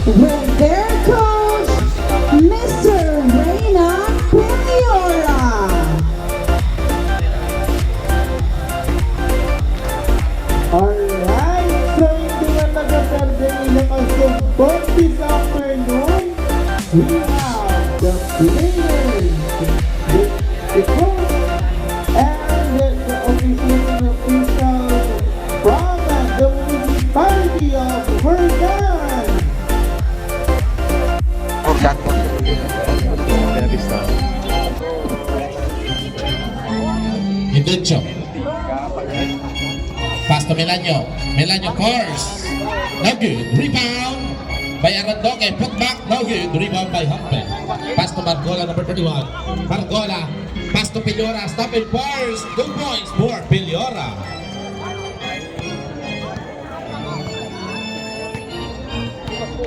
with their coach, Mr. Reyna Piniora. Alright, so hindi nga nagkasarde ilang asumpot this afternoon. We have the players, the coach, and the officials from the municipality of Verdan. Inducho. Pass to Melanio. Melanio course. No good. Rebound by Arandoke. Put back. No good. Rebound by Humpe. Pass to Margola, number 31. Margola. Pass to Piliora. Stop in course. 2 points for Piliora.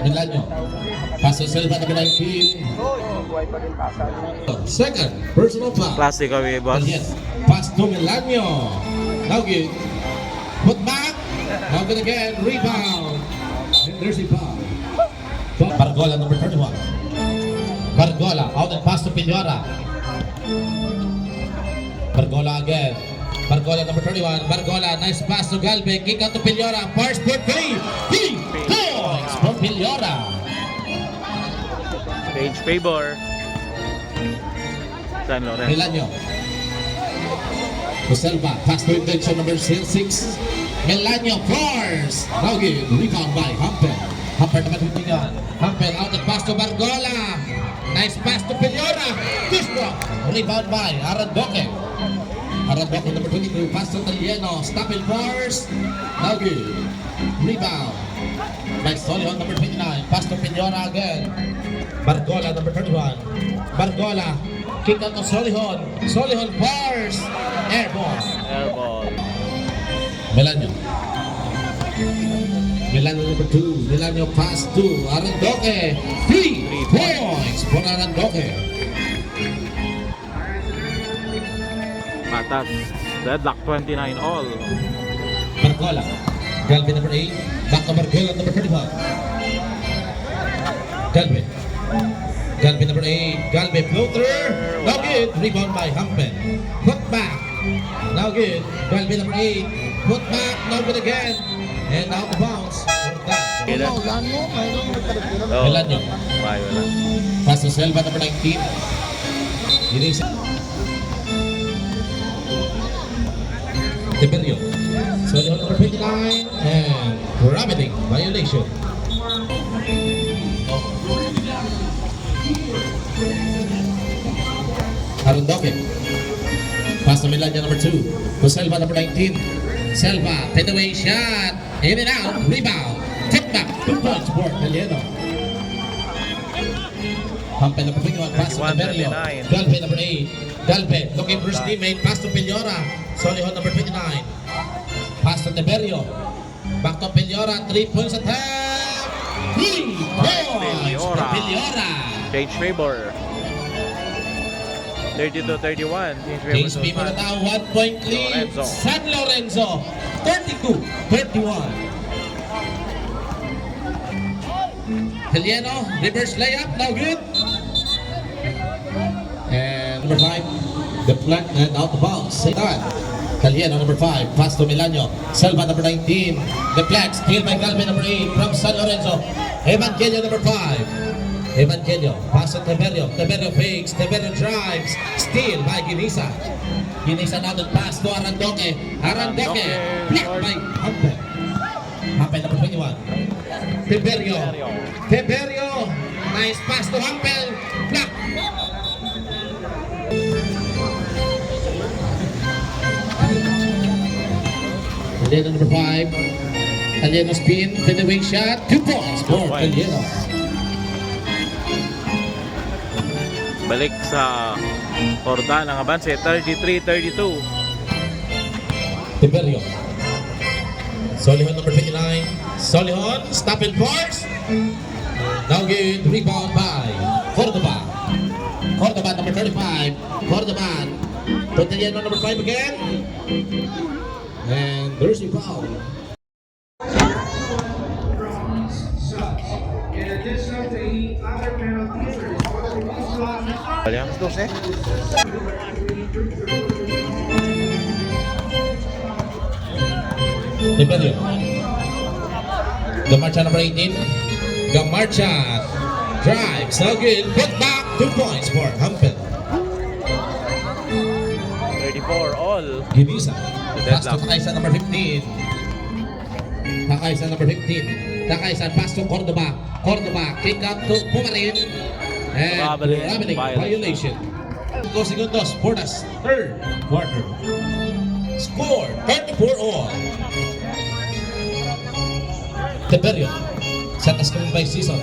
Melanio. Pass to Silva, number 19. Second, personal foul. Classic kami, boss. Yes. Pass to Melanio. No good. Put back. Now good again. Rebound. And there's a foul. Bargola, number 31. Bargola. Out and pass to Piliora. Bargola again. Bargola, number 31. Bargola. Nice pass to Galve. Kick out to Piliora. First for 3. 3 points from Piliora. Page favor. San Lorenzo. Melanio. Joselva, pass to intention number 6. Melanio force. Now good. Rebound by Humper. Humper naman humingan. Humper out and pass to Bargola. Nice pass to Piliora. This one. Rebound by Arandoke. Arandoke number 22. Pass to Talieno. Stop in force. Now good. Rebound by Solion number 29. Pass to Piliora again. Bargola number 31. Bargola. Kick out to Solihon. Solihon force. Airball. Airball. Melanio. Melanio number 2. Melanio pass to Arandoke. 3 points for Arandoke. Patas. Deadlock 29 all. Bargola. Galvin number 8. Back to Bargola number 31. Galvin. Galvin number 8. Galvin floater. Now good. Rebound by Humpen. Put back. Now good. Galvin number 8. Put back. Now good again. And out of bounds. Oh. Melanio. Wala. Pass to Selva number 19. Ginis. Tiberio. Solihon number 29. And rabbiting. Violation. Arandoke. Pass to Melanio number 2. To Selva number 19. Selva. Take away shot. In and out. Rebound. Take back. 2 points for Meliano. Humpe number 21. Pass to Tiberio. 21-39. Galve number 8. Galve looking for his teammate. Pass to Piliora. Solihon number 29. Pass to Tiberio. Back to Piliora. 3 points attack. 3 points for Piliora. Page favor. 32-31. James Pico na daw, 1 point lead. Lorenzo. San Lorenzo, 32-31. Helieno, reverse layup, no good. And number 5, deflect and out of bounds. Same time. Helieno, number 5, pass to Melanio. Selva, number 19, deflect, steal by Galvin, number 8, from San Lorenzo. Evangelio, number 5. Evangelio, pass to Tiberio. Tiberio fakes, Tiberio drives. Steal by Ginisa. Ginisa now the pass to Arandoke. Arandoke, blocked by Humpe. Humpe number 21. Tiberio. Tiberio, nice pass to Humpe. Block. Alieno number 5. Alieno spin, fadeaway shot. 2 points for Alieno. Balik sa Horda ng Avance, 33-32. Tiberio. Solihon number 29. Solihon, stop and force. Now good, rebound by Cordoba. Cordoba number 35. Cordoba. Totaliano number 5 again. And there's a foul. Williams 12. Tiberio. Gamarcha number 18. Gamarcha drives. No good. Put back 2 points for Hampel. 34 all. Ginisa. Pass to Deadlock. Takaisan number 15. Takaisan number 15. Takaisan pass to Cordoba. Cordoba kick out to Pumarin. And Traveling violation. 2 segundos for the third quarter. Score 34 all. Tiberio. Set the screen by Season.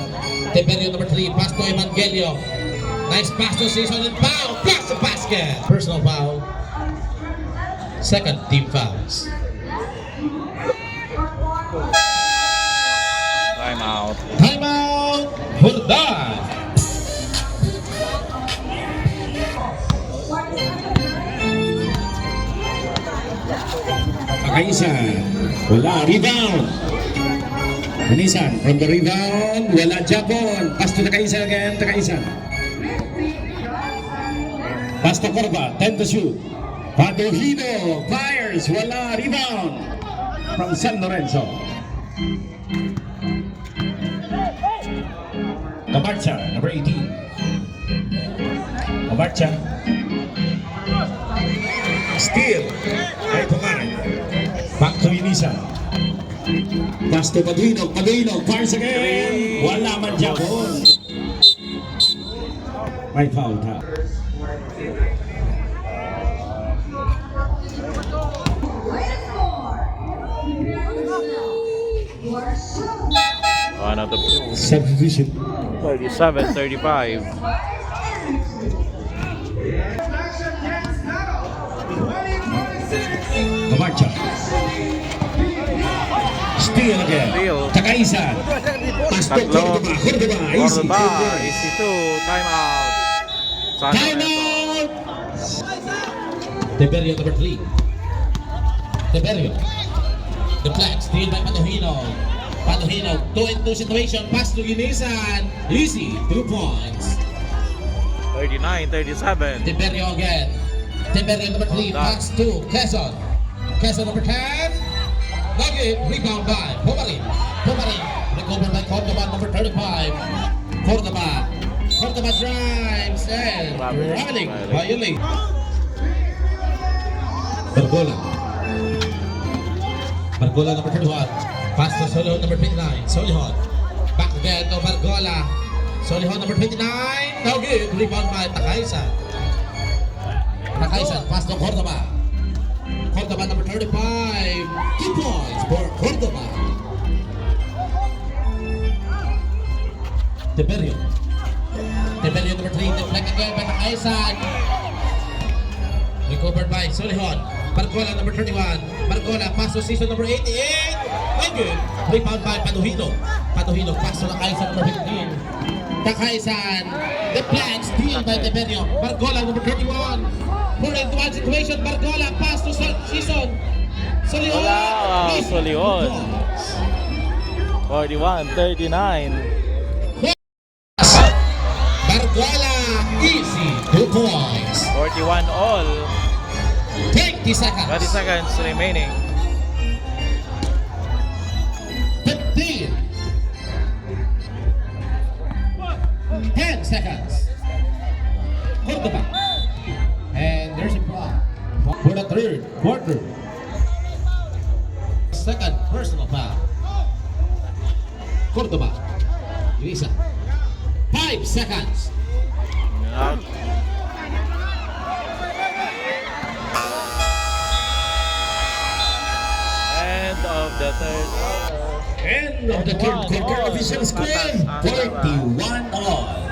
Tiberio number 3. Pass to Evangelio. Nice pass to Season and foul. Plus the basket. Personal foul. Second team fouls. Timeout. Timeout. Hurdan. Takaisan, wala, rebound. Manisan, from the rebound, wala Japon. Pass to Takaisan again, Takaisan. Pass to Corba, 10 to shoot. Paduhino, fires, wala, rebound. From San Lorenzo. Gamarcha, number 18. Gamarcha. Steal. Ay, Pumarin. Back to Inisan. Pass to Paduino. Paduino. Fires again. Wala man Japon. May foul ha. One of the Substitution. 37-35. Gamarcha. Steal again. Steal. Takaisan. Pass to Tatlo. Cordoba. Cordoba. Easy. Cordoba. Good boys. Easy 2. Timeout. San Time Lorenzo. out. Tiberio number 3. Tiberio. The flag steal by Paduhino. Paduhino, 2-2 situation. Pass to Inisan. Easy. 2 points. 39-37. Tiberio again. Tiberio number 3. Pass to Quezon. Quezon number 10. Nugget. Rebound by Pumarin. Pumarin. Recovered by Cordoba number 35. Cordoba. Cordoba drives and traveling. Violate. Bargola. Bargola number 31. Pass to Solihon number 29. Solihon. Back again to Bargola. Solihon number 29. No good. Rebound by Takaisan. Takaisan. Pass to Cordoba. Cordoba number 35. 2 points for Cordoba. Tiberio. Tiberio number 3. Deflect again by Takaisan. Recovered by Solihon. Bargola number 31. Bargola pass to season number 88. No good. Rebound by Paduhino. Paduhino pass to Takaisan number 15. Takaisan. The flag steal by Tiberio. Bargola number 31. 4-1 situation. Bargola pass to season. Solihon. Wow, Easy. Solihon. 41-39. Bargola. Easy. 2 points. 41 all. 20 seconds. 20 seconds remaining. 15. 10 seconds. Cordoba. And there's a block for the third quarter. Second personal foul. Cordoba. Luisa. 5 seconds. Out. End of the third quarter. End of the third quarter official score. 41 all.